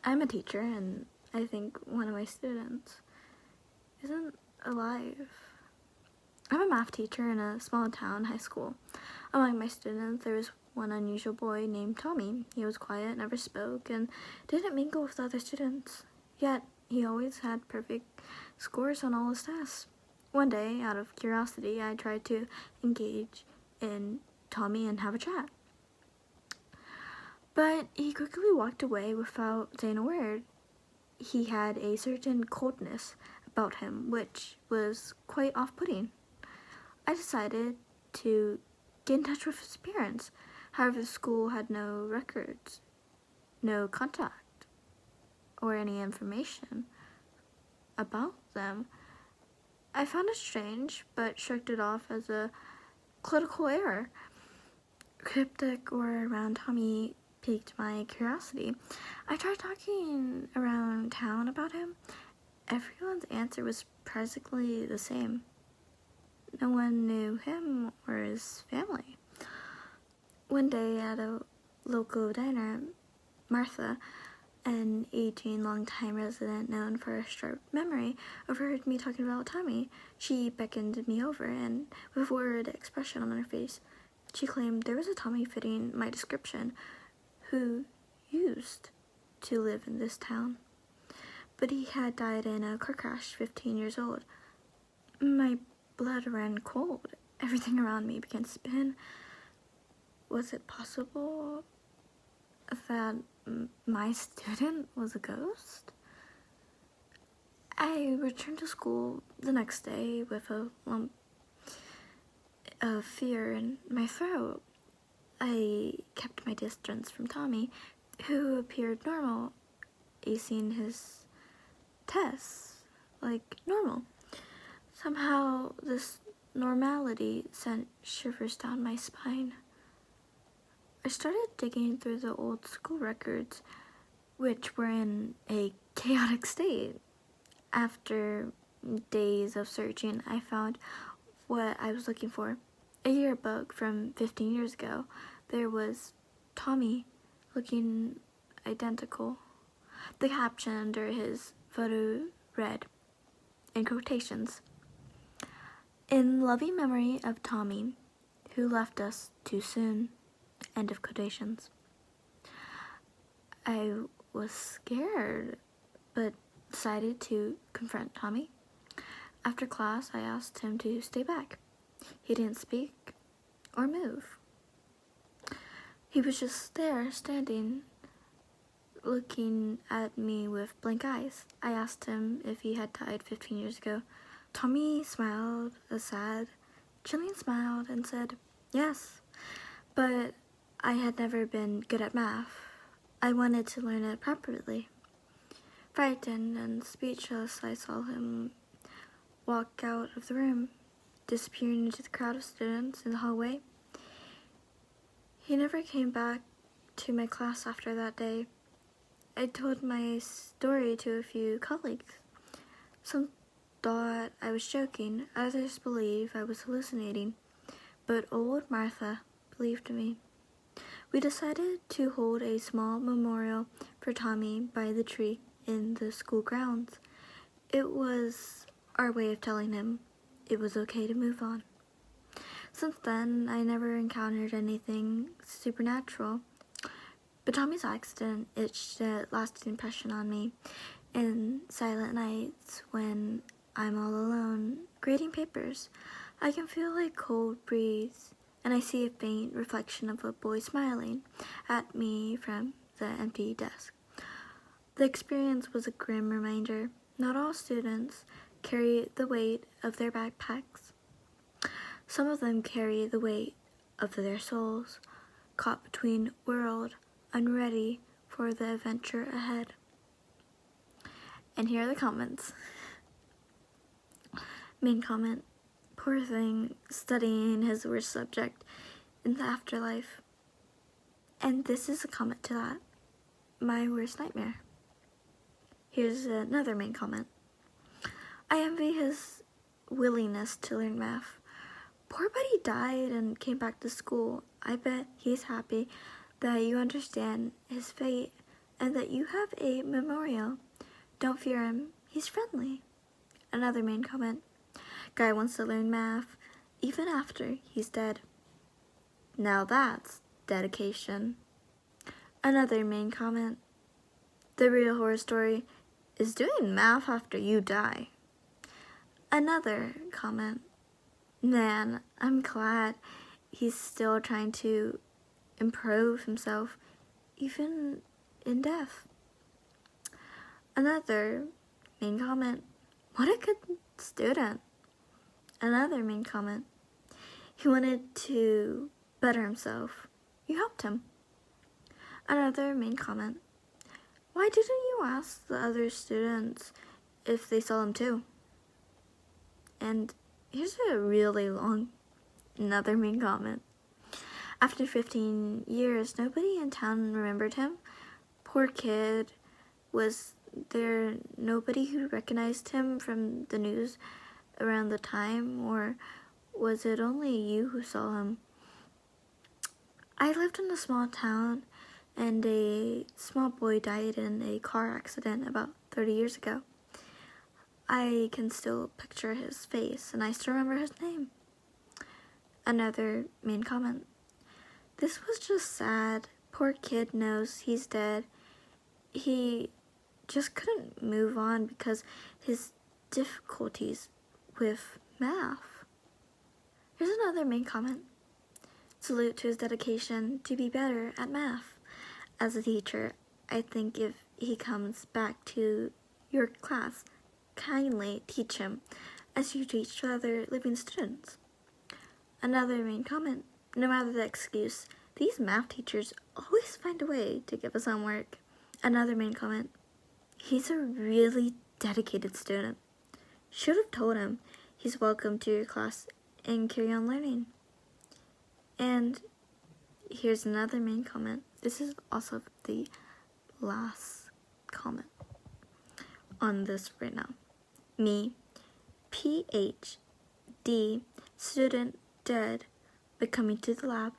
I'm a teacher, and I think one of my students isn't alive. I'm a math teacher in a small town high school. Among my students, there was one unusual boy named Tommy. He was quiet, never spoke, and didn't mingle with the other students. Yet, he always had perfect scores on all his tests. One day, out of curiosity, I tried to engage in Tommy and have a chat. But he quickly walked away without saying a word. He had a certain coldness about him, which was quite off-putting. I decided to get in touch with his parents. However, the school had no records, no contact, or any information about them. I found it strange, but shrugged it off as a clerical error. Cryptic or around Tommy piqued my curiosity. I tried talking around town about him. Everyone's answer was practically the same. No one knew him or his family. One day at a local diner, Martha, an aging long-time resident known for a sharp memory, overheard me talking about Tommy. She beckoned me over, and with a worried expression on her face, she claimed there was a Tommy fitting my description who used to live in this town, but he had died in a car crash 15 years old. My blood ran cold. Everything around me began to spin. Was it possible that my student was a ghost? I returned to school the next day with a lump of fear in my throat. I kept my distance from Tommy, who appeared normal, acing his tests like normal. Somehow, this normality sent shivers down my spine. I started digging through the old school records, which were in a chaotic state. After days of searching, I found what I was looking for. A yearbook from 15 years ago. There was Tommy looking identical. The caption under his photo read, in quotations, "In loving memory of Tommy, who left us too soon." End of quotations. I was scared, but decided to confront Tommy. After class, I asked him to stay back. He didn't speak or move. He was just there, standing, looking at me with blank eyes. I asked him if he had died 15 years ago. Tommy smiled, a sad, chilling smile, and said, "Yes, but I had never been good at math. I wanted to learn it properly." Frightened and speechless, I saw him walk out of the room, disappearing into the crowd of students in the hallway. He never came back to my class after that day. I told my story to a few colleagues. Some thought I was joking, others believed I was hallucinating, but old Martha believed me. We decided to hold a small memorial for Tommy by the tree in the school grounds. It was our way of telling him it was okay to move on. Since then, I never encountered anything supernatural, but Tommy's accident etched a lasting impression on me. In silent nights, when I'm all alone, grading papers, I can feel a cold breeze, and I see a faint reflection of a boy smiling at me from the empty desk. The experience was a grim reminder. Not all students carry the weight of their backpacks. Some of them carry the weight of their souls, caught between worlds, unready for the adventure ahead. And here are the comments. Main comment: poor thing, studying his worst subject in the afterlife. And this is a comment to that: my worst nightmare. Here's another main comment: I envy his willingness to learn math. Poor buddy died and came back to school. I bet he's happy that you understand his fate and that you have a memorial. Don't fear him, he's friendly. Another main comment. Guy wants to learn math even after he's dead. Now that's dedication. Another main comment. The real horror story is doing math after you die. Another comment. Man, I'm glad he's still trying to improve himself, even in death. Another main comment. What a good student. Another main comment. He wanted to better himself. You helped him. Another main comment. Why didn't you ask the other students if they saw him too? And here's a really long, another main comment. After 15 years, nobody in town remembered him. Poor kid. Was there nobody who recognized him from the news around the time, or was it only you who saw him? I lived in a small town, and a small boy died in a car accident about 30 years ago. I can still picture his face, and I still remember his name. Another main comment. This was just sad. Poor kid knows he's dead. He just couldn't move on because his difficulties with math. Here's another main comment. Salute to his dedication to be better at math. As a teacher, I think if he comes back to your class, kindly teach him as you teach to other living students. Another main comment. No matter the excuse, these math teachers always find a way to give us homework. Another main comment. He's a really dedicated student. Should have told him he's welcome to your class and carry on learning. And here's another main comment. This is also the last comment on this right now. Me, PhD, student dead, but coming to the lab